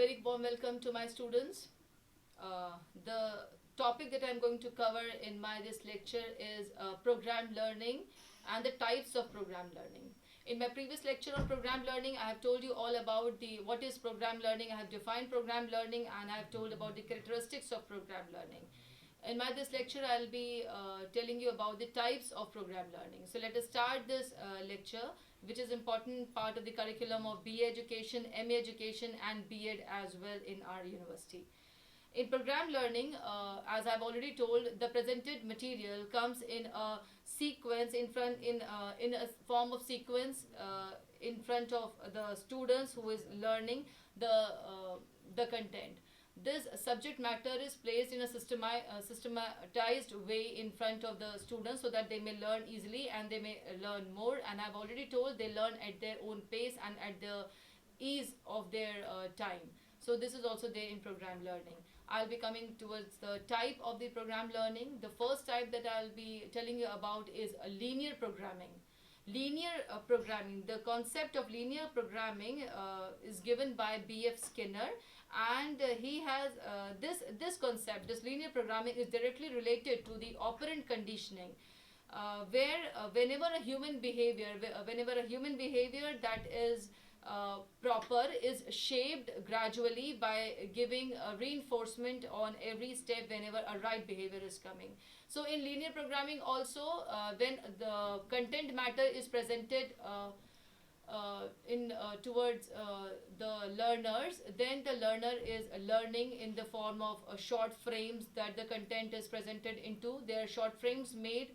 very warm welcome to my students. The topic that I'm going to cover in my this lecture is program learning and the types of program learning. In my previous lecture on program learning, I have told you all about the what is program learning. I have defined program learning and I have told about the characteristics of program learning. In my this lecture, I'll be telling you about the types of program learning. So let us start this lecture, which is important part of the curriculum of BA education, MA education, and B.Ed as well in our university. In program learning, as I've already told, the presented material comes in a sequence in a form of sequence in front of the students who is learning the content. This subject matter is placed in a systematized way in front of the students so that they may learn easily and they may learn more. And I've already told they learn at their own pace and at the ease of their time. So this is also there in program learning. I'll be coming towards the type of the program learning. The first type that I'll be telling you about is linear programming. Linear programming, the concept of linear programming is given by B.F. Skinner, and he has this concept, this linear programming is directly related to the operant conditioning, where whenever a human behavior that is proper is shaped gradually by giving reinforcement on every step whenever a right behavior is coming. So in linear programming also, when the content matter is presented in towards the learners, then the learner is learning in the form of short frames that the content is presented into. They are short frames made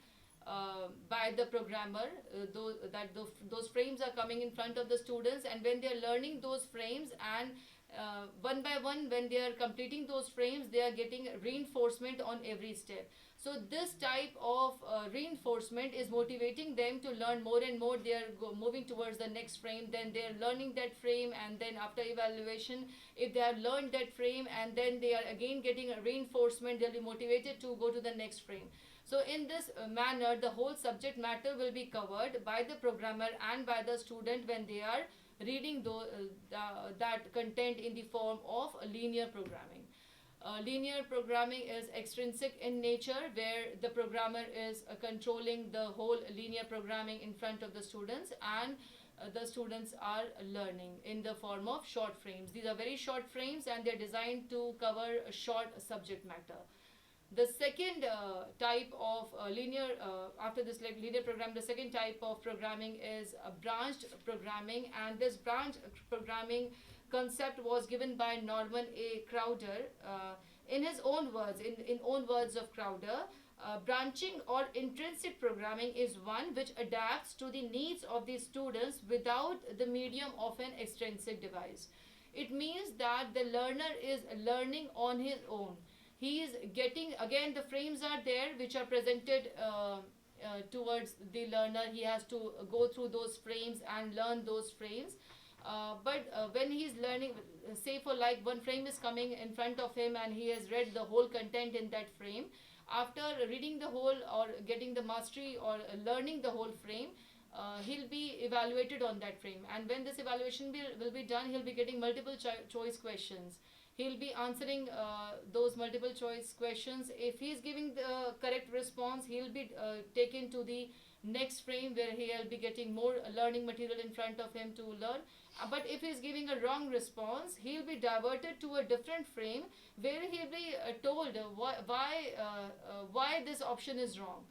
by the programmer. Those frames are coming in front of the students, and when they are learning those frames and one by one, when they are completing those frames, they are getting reinforcement on every step. So this type of reinforcement is motivating them to learn more and more. They are moving towards the next frame, then they are learning that frame, and then after evaluation, if they have learned that frame and then they are again getting a reinforcement, they'll be motivated to go to the next frame. So in this manner, the whole subject matter will be covered by the programmer and by the student when they are reading that content in the form of linear programming. Linear programming is extrinsic in nature, where the programmer is controlling the whole linear programming in front of the students, and the students are learning in the form of short frames. These are very short frames and they're designed to cover a short subject matter. The second type of after this linear program, the second type of programming is branched programming, and this branched programming concept was given by Norman A. Crowder. In his own words, in own words of Crowder, branching or intrinsic programming is one which adapts to the needs of the students without the medium of an extrinsic device. It means that the learner is learning on his own. He is getting, again, the frames are there which are presented towards the learner. He has to go through those frames and learn those frames. But when he is learning, say for like one frame is coming in front of him and he has read the whole content in that frame, after reading the whole or getting the mastery or learning the whole frame, he'll be evaluated on that frame, and when this evaluation will be done, he'll be getting multiple choice questions. He'll be answering those multiple choice questions. If he's giving the correct response, he'll be taken to the next frame where he'll be getting more learning material in front of him to learn. But if he's giving a wrong response, he'll be diverted to a different frame where he'll be told why this option is wrong.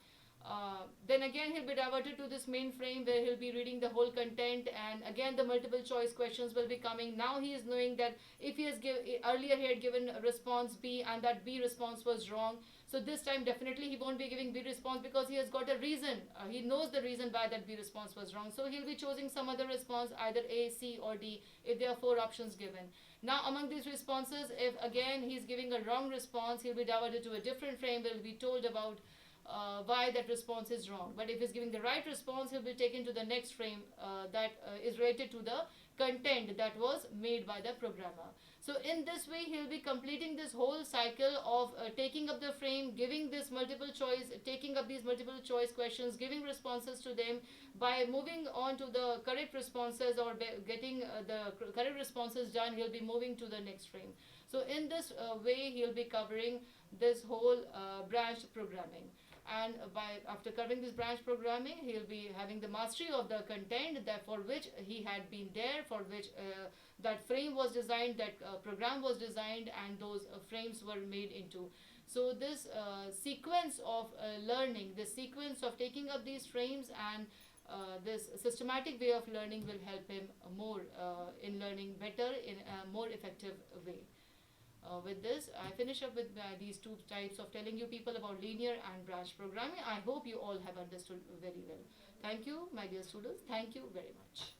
Then again he'll be diverted to this main frame where he'll be reading the whole content, and again the multiple choice questions will be coming. Now he is knowing that if he has earlier he had given a response B and that B response was wrong, so this time definitely he won't be giving B response because he has got a reason. He knows the reason why that B response was wrong, so he'll be choosing some other response, either A, C or D, if there are 4 options given. Now among these responses, if again he's giving a wrong response, he'll be diverted to a different frame where he'll be told about why that response is wrong. But if he's giving the right response, he'll be taken to the next frame that is related to the content that was made by the programmer. So in this way he'll be completing this whole cycle of taking up the frame, giving this multiple choice, taking up these multiple choice questions, giving responses to them. By moving on to the correct responses or getting the correct responses done, he'll be moving to the next frame. So in this way he'll be covering this whole branch programming. And by after covering this branch programming, he'll be having the mastery of the content that for which he had been there, for which that frame was designed, that program was designed, and those frames were made into. So this sequence of learning, this sequence of taking up these frames, and this systematic way of learning will help him more in learning better in a more effective way. With this, I finish up with these two types of telling you people about linear and branch programming. I hope you all have understood very well. Thank you, my dear students. Thank you very much.